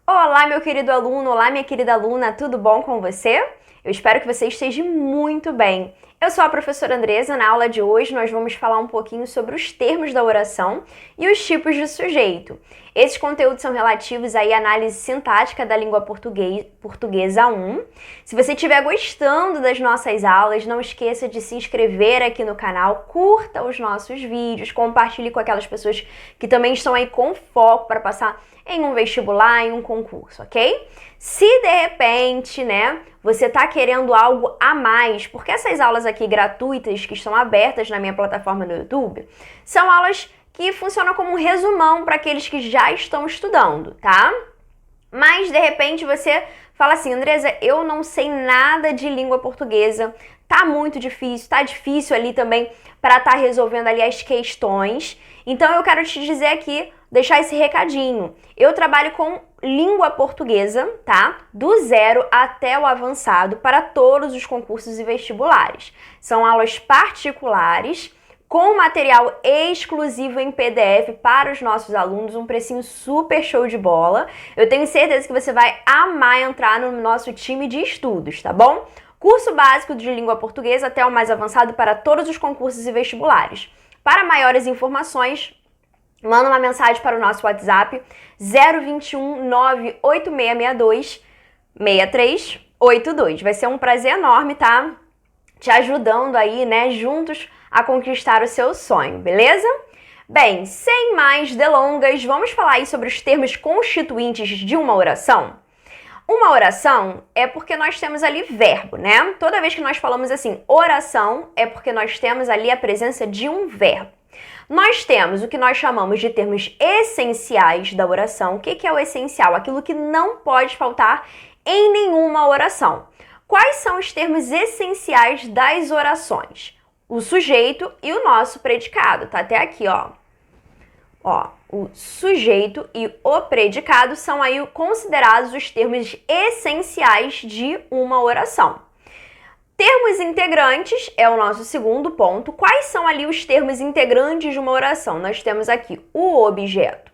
Olá, meu querido aluno, olá, minha querida aluna, tudo bom com você? Eu espero que você esteja muito bem. Eu sou a professora Andresa. Na aula de hoje nós vamos falar um pouquinho sobre os termos da oração e os tipos de sujeito. Esses conteúdos são relativos aí à análise sintática da língua portuguesa 1. Se você estiver gostando das nossas aulas, não esqueça de se inscrever aqui no canal, curta os nossos vídeos, compartilhe com aquelas pessoas que também estão aí com foco para passar em um vestibular, em um concurso, ok? Se de repente, você tá querendo algo a mais, porque essas aulas aqui gratuitas que estão abertas na minha plataforma no YouTube, são aulas que funcionam como um resumão para aqueles que já estão estudando, tá? Mas de repente você fala assim, Andresa, eu não sei nada de língua portuguesa, tá muito difícil, tá difícil ali também para estar resolvendo ali as questões. Então eu quero te dizer aqui, deixar esse recadinho. Eu trabalho com língua portuguesa, tá? Do 0 até o avançado para todos os concursos e vestibulares. São aulas particulares, com material exclusivo em PDF para os nossos alunos, um precinho super show de bola. Eu tenho certeza que você vai amar entrar no nosso time de estudos, tá bom? Curso básico de língua portuguesa até o mais avançado para todos os concursos e vestibulares. Para maiores informações, manda uma mensagem para o nosso WhatsApp 021 98662 6382. Vai ser um prazer enorme, tá? Te ajudando aí, juntos a conquistar o seu sonho, beleza? Bem, sem mais delongas, vamos falar aí sobre os termos constituintes de uma oração? Uma oração é porque nós temos ali verbo, né? Toda vez que nós falamos assim, oração, é porque nós temos ali a presença de um verbo. Nós temos o que nós chamamos de termos essenciais da oração. O que é o essencial? Aquilo que não pode faltar em nenhuma oração. Quais são os termos essenciais das orações? O sujeito e o nosso predicado. Tá até aqui, ó. O sujeito e o predicado são aí considerados os termos essenciais de uma oração. Termos integrantes é o nosso segundo ponto. Quais são ali os termos integrantes de uma oração? Nós temos aqui o objeto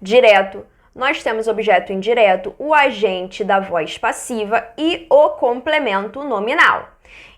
direto, nós temos objeto indireto, o agente da voz passiva e o complemento nominal.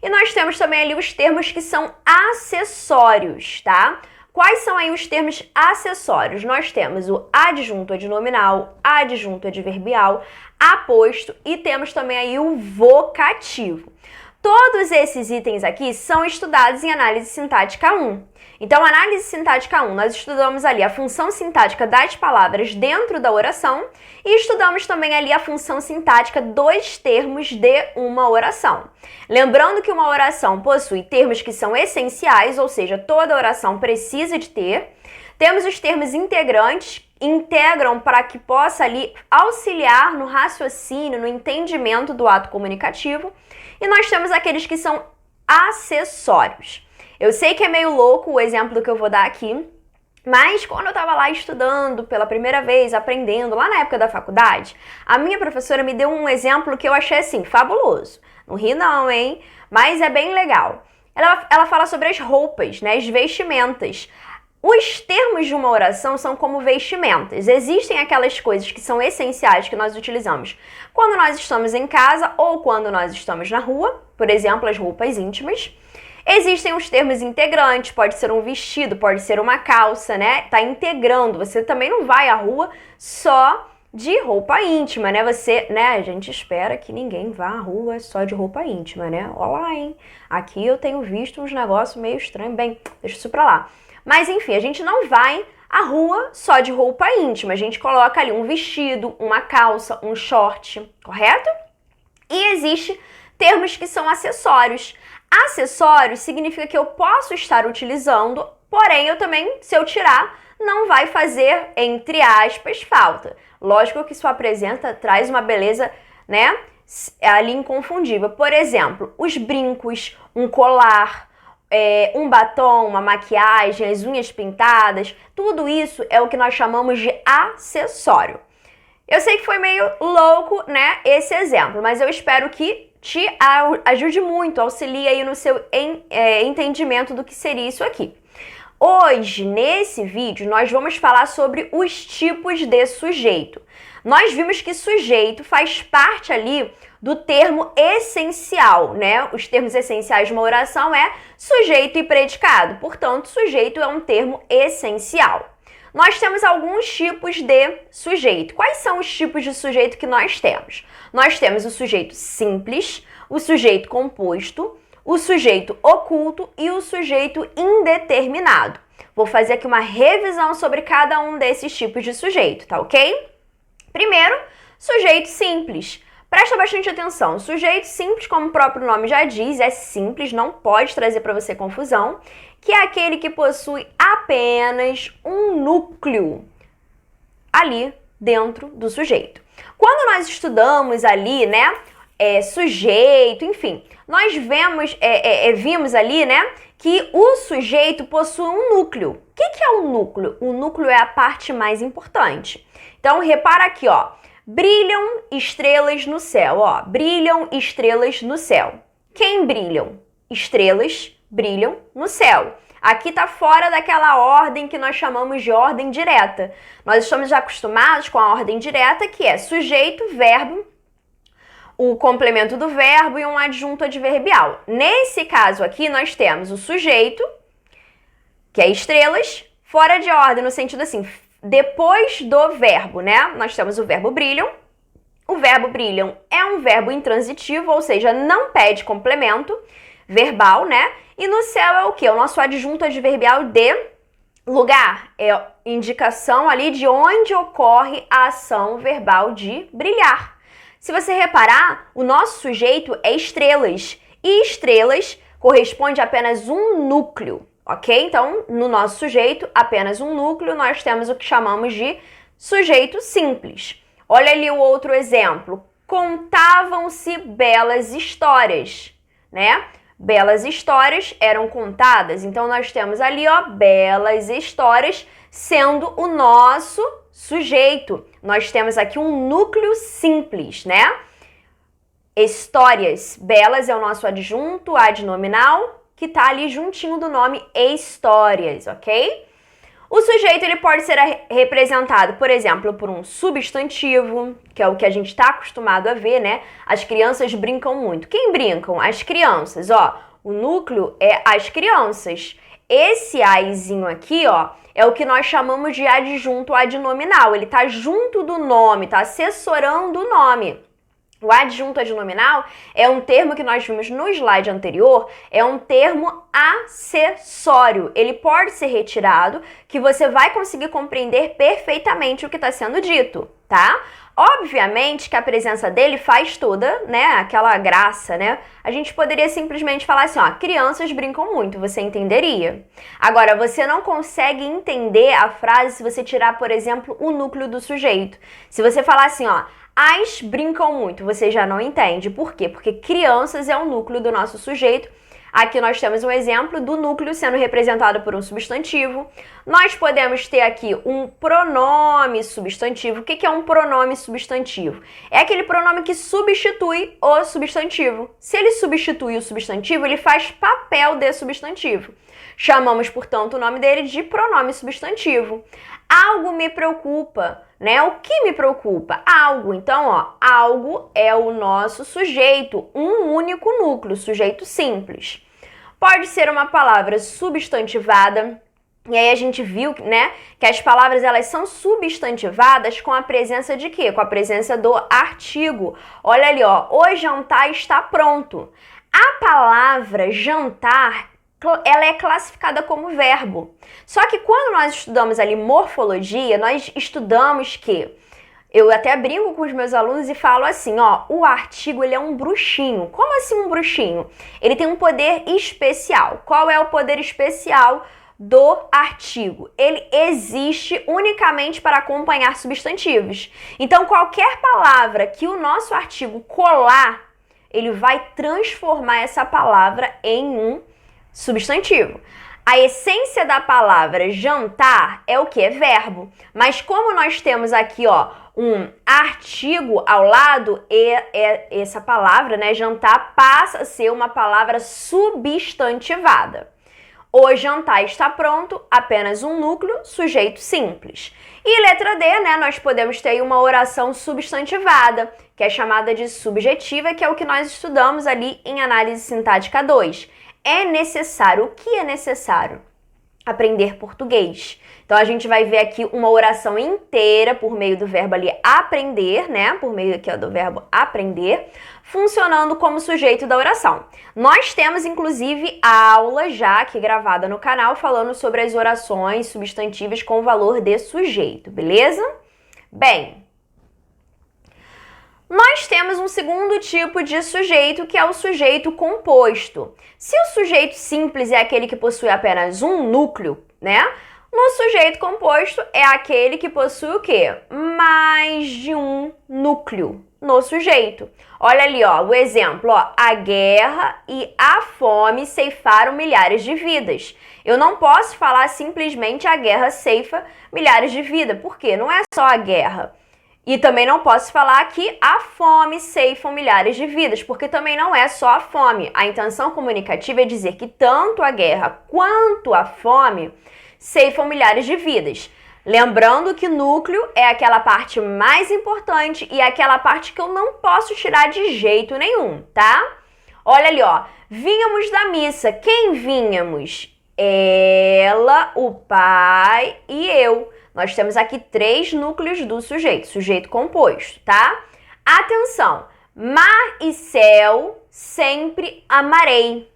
E nós temos também ali os termos que são acessórios, tá? Quais são aí os termos acessórios? Nós temos o adjunto adnominal, adjunto adverbial, aposto e temos também aí o vocativo. Todos esses itens aqui são estudados em análise sintática 1. Então, análise sintática 1, nós estudamos ali a função sintática das palavras dentro da oração e estudamos também ali a função sintática dos termos de uma oração. Lembrando que uma oração possui termos que são essenciais, ou seja, toda oração precisa de ter. Temos os termos integrantes, integram para que possa ali auxiliar no raciocínio, no entendimento do ato comunicativo. E nós temos aqueles que são acessórios. Eu sei que é meio louco o exemplo do que eu vou dar aqui, mas quando eu estava lá estudando pela primeira vez, aprendendo, lá na época da faculdade, a minha professora me deu um exemplo que eu achei assim, fabuloso. Não ri não, hein? Mas é bem legal. Ela fala sobre as roupas, as vestimentas. Os termos de uma oração são como vestimentas. Existem aquelas coisas que são essenciais que nós utilizamos quando nós estamos em casa ou quando nós estamos na rua, por exemplo, as roupas íntimas. Existem os termos integrantes, pode ser um vestido, pode ser uma calça, Tá integrando. Você também não vai à rua só de roupa íntima, Você, a gente espera que ninguém vá à rua só de roupa íntima, Olha lá, hein? Aqui eu tenho visto uns negócios meio estranhos. Bem, deixa isso pra lá. Mas enfim, a gente não vai à rua só de roupa íntima. A gente coloca ali um vestido, uma calça, um short, correto? E existe termos que são acessórios. Acessórios significa que eu posso estar utilizando, porém eu também, se eu tirar, não vai fazer, entre aspas, falta. Lógico que isso traz uma beleza, ali inconfundível. Por exemplo, os brincos, um colar, um batom, uma maquiagem, as unhas pintadas, tudo isso é o que nós chamamos de acessório. Eu sei que foi meio louco, esse exemplo, mas eu espero que te ajude muito, auxilie aí no seu entendimento do que seria isso aqui. Hoje, nesse vídeo, nós vamos falar sobre os tipos de sujeito. Nós vimos que sujeito faz parte ali do termo essencial, né? Os termos essenciais de uma oração é sujeito e predicado. Portanto, sujeito é um termo essencial. Nós temos alguns tipos de sujeito. Quais são os tipos de sujeito que nós temos? Nós temos o sujeito simples, o sujeito composto, o sujeito oculto e o sujeito indeterminado. Vou fazer aqui uma revisão sobre cada um desses tipos de sujeito, tá ok? Primeiro, sujeito simples. Presta bastante atenção. Sujeito simples, como o próprio nome já diz, é simples, não pode trazer para você confusão, que é aquele que possui apenas um núcleo ali dentro do sujeito. Quando nós estudamos ali, né, sujeito, enfim, nós vimos ali, né, que o sujeito possui um núcleo. O que é um núcleo? O núcleo é a parte mais importante. Então, repara aqui, ó, brilham estrelas no céu, ó, brilham estrelas no céu. Quem brilham? Estrelas brilham no céu. Aqui está fora daquela ordem que nós chamamos de ordem direta. Nós estamos já acostumados com a ordem direta, que é sujeito, verbo, o complemento do verbo e um adjunto adverbial. Nesse caso aqui, nós temos o sujeito, que é estrelas, fora de ordem, no sentido assim, depois do verbo, né? Nós temos o verbo brilham. O verbo brilham é um verbo intransitivo, ou seja, não pede complemento verbal, né? E no céu é o quê? O nosso adjunto adverbial de lugar. É indicação ali de onde ocorre a ação verbal de brilhar. Se você reparar, o nosso sujeito é estrelas. E estrelas corresponde a apenas um núcleo, ok? Então, no nosso sujeito, apenas um núcleo, nós temos o que chamamos de sujeito simples. Olha ali o outro exemplo. Contavam-se belas histórias, né? Belas histórias eram contadas, então nós temos ali, ó, belas histórias sendo o nosso sujeito. Nós temos aqui um núcleo simples, né? Histórias, belas é o nosso adjunto adnominal, que tá ali juntinho do nome histórias, ok? O sujeito, ele pode ser representado, por exemplo, por um substantivo, que é o que a gente está acostumado a ver, né? As crianças brincam muito. Quem brincam? As crianças, ó. O núcleo é as crianças. Esse aizinho aqui, ó, é o que nós chamamos de adjunto adnominal. Ele tá junto do nome, tá assessorando o nome. O adjunto adnominal é um termo que nós vimos no slide anterior, é um termo acessório. Ele pode ser retirado, que você vai conseguir compreender perfeitamente o que está sendo dito, tá? Obviamente que a presença dele faz toda, né, aquela graça, né? A gente poderia simplesmente falar assim, ó, crianças brincam muito, você entenderia. Agora, você não consegue entender a frase se você tirar, por exemplo, o núcleo do sujeito. Se você falar assim, ó, as brincam muito, você já não entende. Por quê? Porque crianças é o núcleo do nosso sujeito. Aqui nós temos um exemplo do núcleo sendo representado por um substantivo. Nós podemos ter aqui um pronome substantivo. O que é um pronome substantivo? É aquele pronome que substitui o substantivo. Se ele substitui o substantivo, ele faz papel de substantivo. Chamamos, portanto, o nome dele de pronome substantivo. Algo me preocupa, né? O que me preocupa? Algo. Então, ó, algo é o nosso sujeito, um único núcleo, sujeito simples. Pode ser uma palavra substantivada, e aí a gente viu, né, que as palavras elas são substantivadas com a presença de quê? Com a presença do artigo. Olha ali, ó, o jantar está pronto. A palavra jantar, ela é classificada como verbo. Só que quando nós estudamos ali morfologia, nós estudamos que, eu até brinco com os meus alunos e falo assim, ó, o artigo ele é um bruxinho. Como assim um bruxinho? Ele tem um poder especial. Qual é o poder especial do artigo? Ele existe unicamente para acompanhar substantivos. Então, qualquer palavra que o nosso artigo colar, ele vai transformar essa palavra em um substantivo. A essência da palavra jantar é o que? É verbo. Mas como nós temos aqui, ó, um artigo ao lado, essa palavra, né, jantar, passa a ser uma palavra substantivada. O jantar está pronto, apenas um núcleo, sujeito simples. E letra D, né, nós podemos ter uma oração substantivada, que é chamada de subjetiva, que é o que nós estudamos ali em análise sintática 2. É necessário, o que é necessário? Aprender português. Então, a gente vai ver aqui uma oração inteira por meio do verbo ali aprender, né? Por meio aqui ó, do verbo aprender, funcionando como sujeito da oração. Nós temos, inclusive, aula já aqui gravada no canal falando sobre as orações substantivas com o valor de sujeito, beleza? Bem, nós temos um segundo tipo de sujeito, que é o sujeito composto. Se o sujeito simples é aquele que possui apenas um núcleo, né? No sujeito composto é aquele que possui o quê? Mais de um núcleo no sujeito. Olha ali, ó, o exemplo, ó, a guerra e a fome ceifaram milhares de vidas. Eu não posso falar simplesmente a guerra ceifa milhares de vidas, porque não é só a guerra. E também não posso falar que a fome ceifam milhares de vidas, porque também não é só a fome. A intenção comunicativa é dizer que tanto a guerra quanto a fome ceifam milhares de vidas. Lembrando que núcleo é aquela parte mais importante e é aquela parte que eu não posso tirar de jeito nenhum, tá? Olha ali, ó. Vínhamos da missa. Quem vínhamos? Ela, o pai e eu. Nós temos aqui 3 núcleos do sujeito, sujeito composto, tá? Atenção! Mar e céu sempre amarei.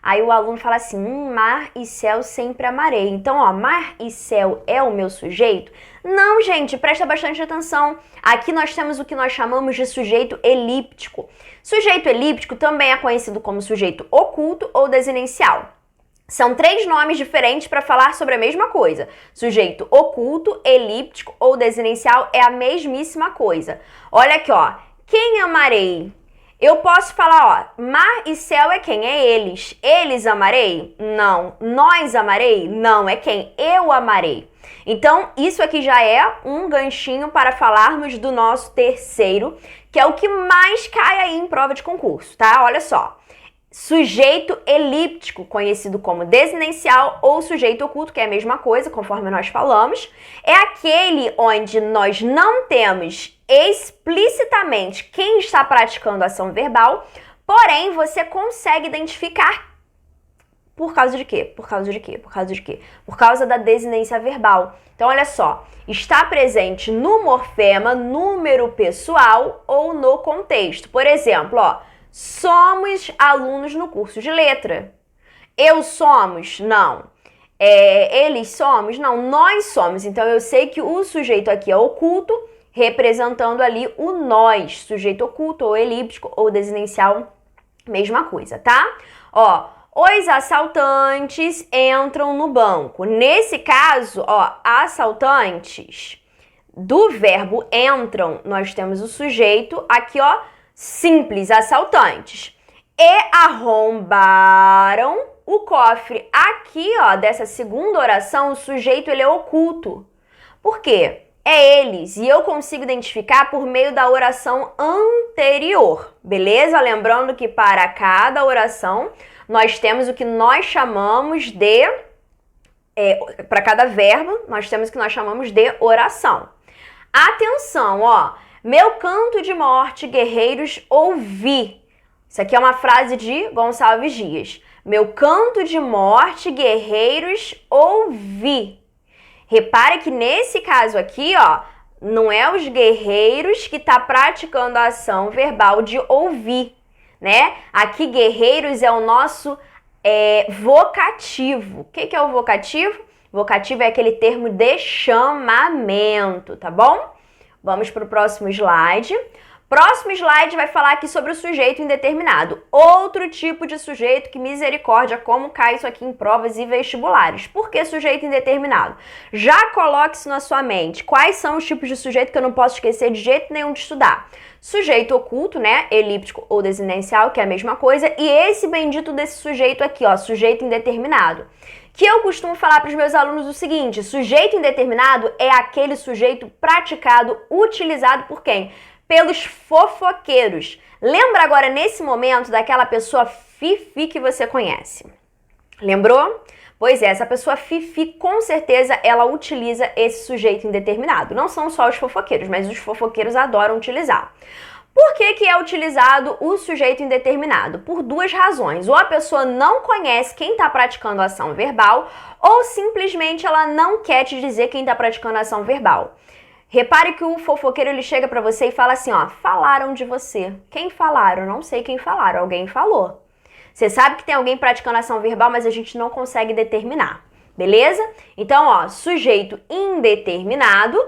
Aí o aluno fala assim, mar e céu sempre amarei. Então, ó, mar e céu é o meu sujeito? Não, gente, presta bastante atenção. Aqui nós temos o que nós chamamos de sujeito elíptico. Sujeito elíptico também é conhecido como sujeito oculto ou desinencial. São 3 nomes diferentes para falar sobre a mesma coisa. Sujeito oculto, elíptico ou desinencial é a mesmíssima coisa. Olha aqui, ó. Quem amarei? Eu posso falar, ó, mar e céu é quem? É eles. Eles amarei? Não. Nós amarei? Não. É quem? Eu amarei. Então, isso aqui já é um ganchinho para falarmos do nosso terceiro, que é o que mais cai aí em prova de concurso, tá? Olha só. Sujeito elíptico, conhecido como desinencial, ou sujeito oculto, que é a mesma coisa, conforme nós falamos, é aquele onde nós não temos explicitamente quem está praticando a ação verbal, porém você consegue identificar por causa de quê? Por causa de quê? Por causa de quê? Por causa da desinência verbal. Então, olha só, está presente no morfema, número pessoal ou no contexto. Por exemplo, ó, somos alunos no curso de letra. Eu somos? Não. Eles somos? Não. Nós somos. Então, eu sei que o sujeito aqui é oculto, representando ali o nós. Sujeito oculto ou elíptico ou desinencial, mesma coisa, tá? Ó, os assaltantes entram no banco. Nesse caso, ó, assaltantes, do verbo entram, nós temos o sujeito aqui, ó, simples, assaltantes. E arrombaram o cofre. Aqui, ó, dessa segunda oração, o sujeito ele é oculto. Por quê? É eles. E eu consigo identificar por meio da oração anterior. Beleza? Lembrando que para cada oração, nós temos o que nós chamamos de... para cada verbo, nós temos o que nós chamamos de oração. Atenção, ó. Meu canto de morte, guerreiros, ouvi. Isso aqui é uma frase de Gonçalves Dias. Meu canto de morte, guerreiros, ouvi. Repare que nesse caso aqui, ó, não é os guerreiros que está praticando a ação verbal de ouvir, né? Aqui, guerreiros é o nosso vocativo. O que é o vocativo? Vocativo é aquele termo de chamamento, tá bom? Vamos para o próximo slide. Próximo slide vai falar aqui sobre o sujeito indeterminado. Outro tipo de sujeito que, misericórdia, como cai isso aqui em provas e vestibulares. Por que sujeito indeterminado? Já coloque isso na sua mente. Quais são os tipos de sujeito que eu não posso esquecer de jeito nenhum de estudar? Sujeito oculto, né? Elíptico ou desinencial, que é a mesma coisa. E esse bendito desse sujeito aqui, ó, sujeito indeterminado. Que eu costumo falar para os meus alunos o seguinte: sujeito indeterminado é aquele sujeito praticado, utilizado por quem? Pelos fofoqueiros. Lembra agora, nesse momento, daquela pessoa fifi que você conhece. Lembrou? Pois é, essa pessoa fifi, com certeza, ela utiliza esse sujeito indeterminado. Não são só os fofoqueiros, mas os fofoqueiros adoram utilizar. Por que é utilizado o sujeito indeterminado? Por duas razões. Ou a pessoa não conhece quem está praticando a ação verbal, ou simplesmente ela não quer te dizer quem está praticando a ação verbal. Repare que o fofoqueiro ele chega para você e fala assim, ó, falaram de você. Quem falaram? Não sei quem falaram, alguém falou. Você sabe que tem alguém praticando ação verbal, mas a gente não consegue determinar, beleza? Então, ó, sujeito indeterminado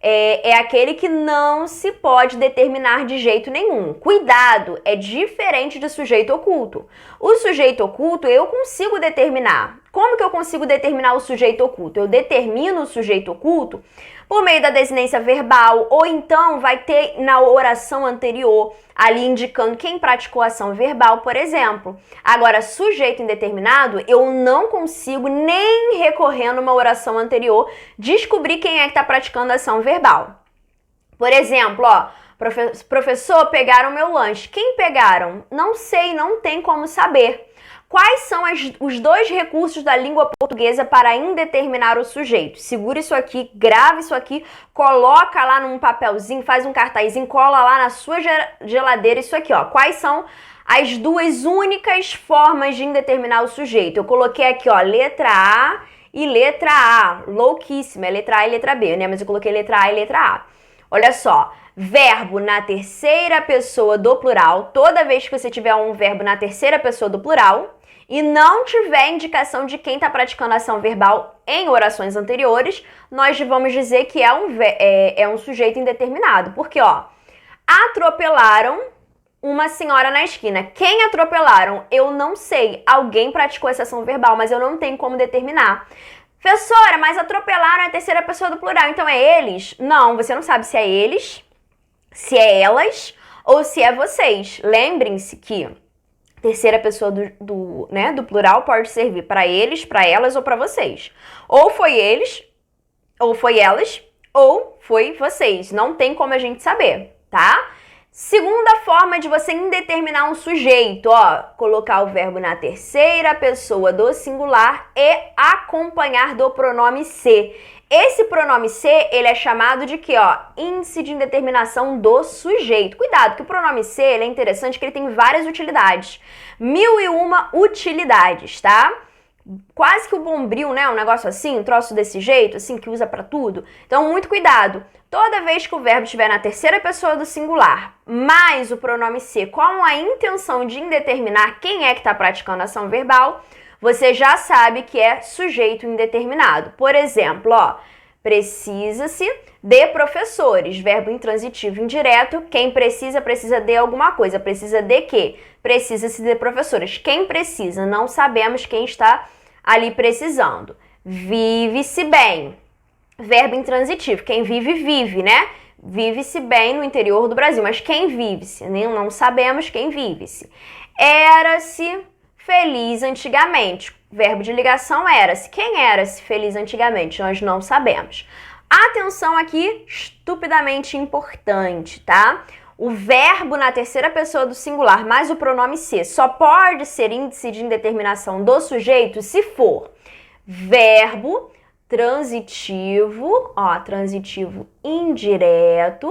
é aquele que não se pode determinar de jeito nenhum. Cuidado, é diferente de sujeito oculto. O sujeito oculto eu consigo determinar. Como que eu consigo determinar o sujeito oculto? Eu determino o sujeito oculto por meio da desinência verbal, ou então vai ter na oração anterior, ali indicando quem praticou a ação verbal, por exemplo. Agora, sujeito indeterminado, eu não consigo, nem recorrendo uma oração anterior, descobrir quem é que está praticando a ação verbal. Por exemplo, ó, professor, pegaram meu lanche. Quem pegaram? Não sei, não tem como saber. Quais são os dois recursos da língua portuguesa para indeterminar o sujeito? Segura isso aqui, grava isso aqui, coloca lá num papelzinho, faz um cartazinho, cola lá na sua geladeira isso aqui, ó. Quais são as duas únicas formas de indeterminar o sujeito? Eu coloquei aqui, ó, letra A e letra A. Louquíssima, é letra A e letra B, né? Mas eu coloquei letra A e letra A. Olha só. Verbo na terceira pessoa do plural. Toda vez que você tiver um verbo na terceira pessoa do plural e não tiver indicação de quem está praticando a ação verbal em orações anteriores, nós vamos dizer que é um sujeito indeterminado. Porque, ó, atropelaram uma senhora na esquina. Quem atropelaram? Eu não sei. Alguém praticou essa ação verbal, mas eu não tenho como determinar. Professora, mas atropelaram a terceira pessoa do plural, então é eles? Não, você não sabe se é eles, se é elas ou se é vocês. Lembrem-se que terceira pessoa do plural pode servir para eles, para elas ou para vocês. Ou foi eles, ou foi elas, ou foi vocês. Não tem como a gente saber, tá? Segunda forma de você indeterminar um sujeito, ó, colocar o verbo na terceira pessoa do singular e acompanhar do pronome ser. Esse pronome ser, ele é chamado de quê, ó? Índice de indeterminação do sujeito. Cuidado, que o pronome ser, ele é interessante que ele tem várias utilidades. 1001 utilidades, tá? Quase que o bombril, né? Um negócio assim, um troço desse jeito, assim, que usa pra tudo. Então, muito cuidado. Toda vez que o verbo estiver na terceira pessoa do singular, mais o pronome ser, com a intenção de indeterminar quem é que está praticando a ação verbal, você já sabe que é sujeito indeterminado. Por exemplo, ó, precisa-se de professores, verbo intransitivo indireto. Quem precisa, precisa de alguma coisa. Precisa de quê? Precisa-se de professores. Quem precisa? Não sabemos quem está ali precisando. Vive-se bem. Verbo intransitivo. Quem vive, vive, né? Vive-se bem no interior do Brasil. Mas quem vive-se? Não sabemos quem vive-se. Era-se feliz antigamente. Verbo de ligação era-se. Quem era-se feliz antigamente? Nós não sabemos. Atenção aqui, estupidamente importante, tá? O verbo na terceira pessoa do singular mais o pronome ser só pode ser índice de indeterminação do sujeito se for verbo transitivo, ó, transitivo indireto,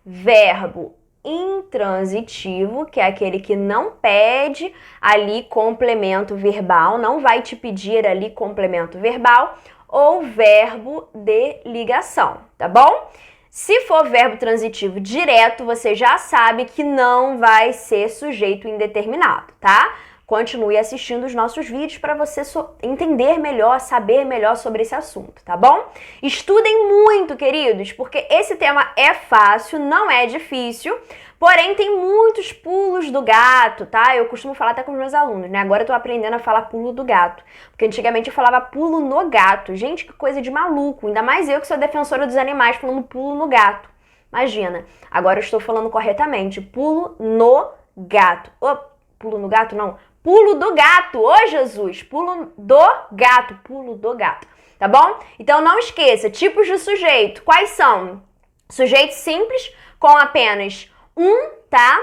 verbo intransitivo, que é aquele que não pede ali complemento verbal, não vai te pedir ali complemento verbal, ou verbo de ligação, tá bom? Se for verbo transitivo direto, você já sabe que não vai ser sujeito indeterminado, tá? Continue assistindo os nossos vídeos para você entender melhor, saber melhor sobre esse assunto, tá bom? Estudem muito, queridos, porque esse tema é fácil, não é difícil, porém tem muitos pulos do gato, tá? Eu costumo falar até com os meus alunos, né? Agora eu tô aprendendo a falar pulo do gato, porque antigamente eu falava pulo no gato. Gente, que coisa de maluco, ainda mais eu que sou defensora dos animais falando pulo no gato. Imagina, agora eu estou falando corretamente, pulo no gato. Pulo no gato não, pulo do gato, ô Jesus, pulo do gato, tá bom? Então não esqueça, tipos de sujeito, quais são? Sujeito simples com apenas um, tá?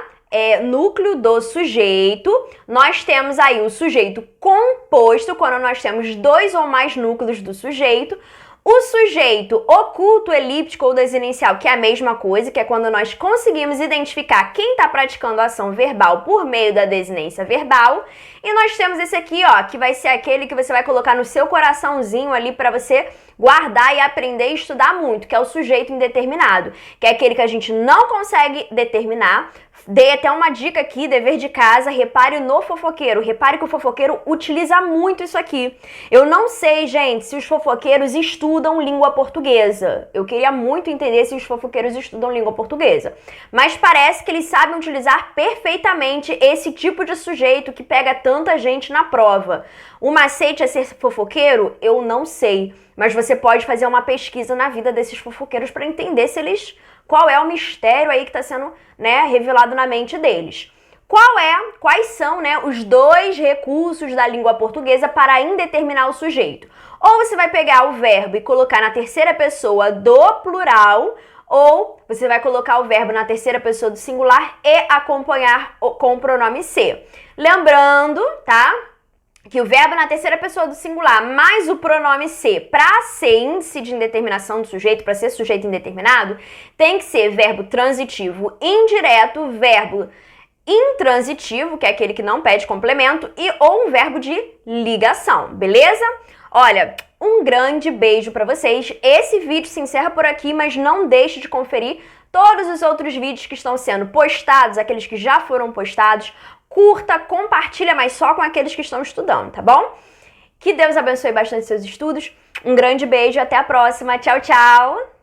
núcleo do sujeito, nós temos aí o sujeito composto, quando nós temos 2 ou mais núcleos do sujeito, o sujeito oculto, elíptico ou desinicial, que é a mesma coisa, que é quando nós conseguimos identificar quem está praticando a ação verbal por meio da desinência verbal. E nós temos esse aqui, ó, que vai ser aquele que você vai colocar no seu coraçãozinho ali para você guardar e aprender e estudar muito, que é o sujeito indeterminado, que é aquele que a gente não consegue determinar. Dei até uma dica aqui, dever de casa, repare no fofoqueiro. Repare que o fofoqueiro utiliza muito isso aqui. Eu não sei, gente, se os fofoqueiros estudam língua portuguesa. Eu queria muito entender se os fofoqueiros estudam língua portuguesa. Mas parece que eles sabem utilizar perfeitamente esse tipo de sujeito que pega tanta gente na prova. O macete é ser fofoqueiro? Eu não sei. Mas você pode fazer uma pesquisa na vida desses fofoqueiros para entender qual é o mistério aí que está sendo, né, revelado na mente deles. Quais são, né, os 2 recursos da língua portuguesa para indeterminar o sujeito? Ou você vai pegar o verbo e colocar na terceira pessoa do plural, ou você vai colocar o verbo na terceira pessoa do singular e acompanhar com o pronome ser. Lembrando, tá? Que o verbo na terceira pessoa do singular mais o pronome ser, para ser índice de indeterminação do sujeito, para ser sujeito indeterminado, tem que ser verbo transitivo indireto, verbo intransitivo, que é aquele que não pede complemento, ou um verbo de ligação, beleza? Olha, um grande beijo para vocês. Esse vídeo se encerra por aqui, mas não deixe de conferir todos os outros vídeos que estão sendo postados, aqueles que já foram postados. Curta, compartilha, mas só com aqueles que estão estudando, tá bom? Que Deus abençoe bastante seus estudos. Um grande beijo, até a próxima. Tchau, tchau!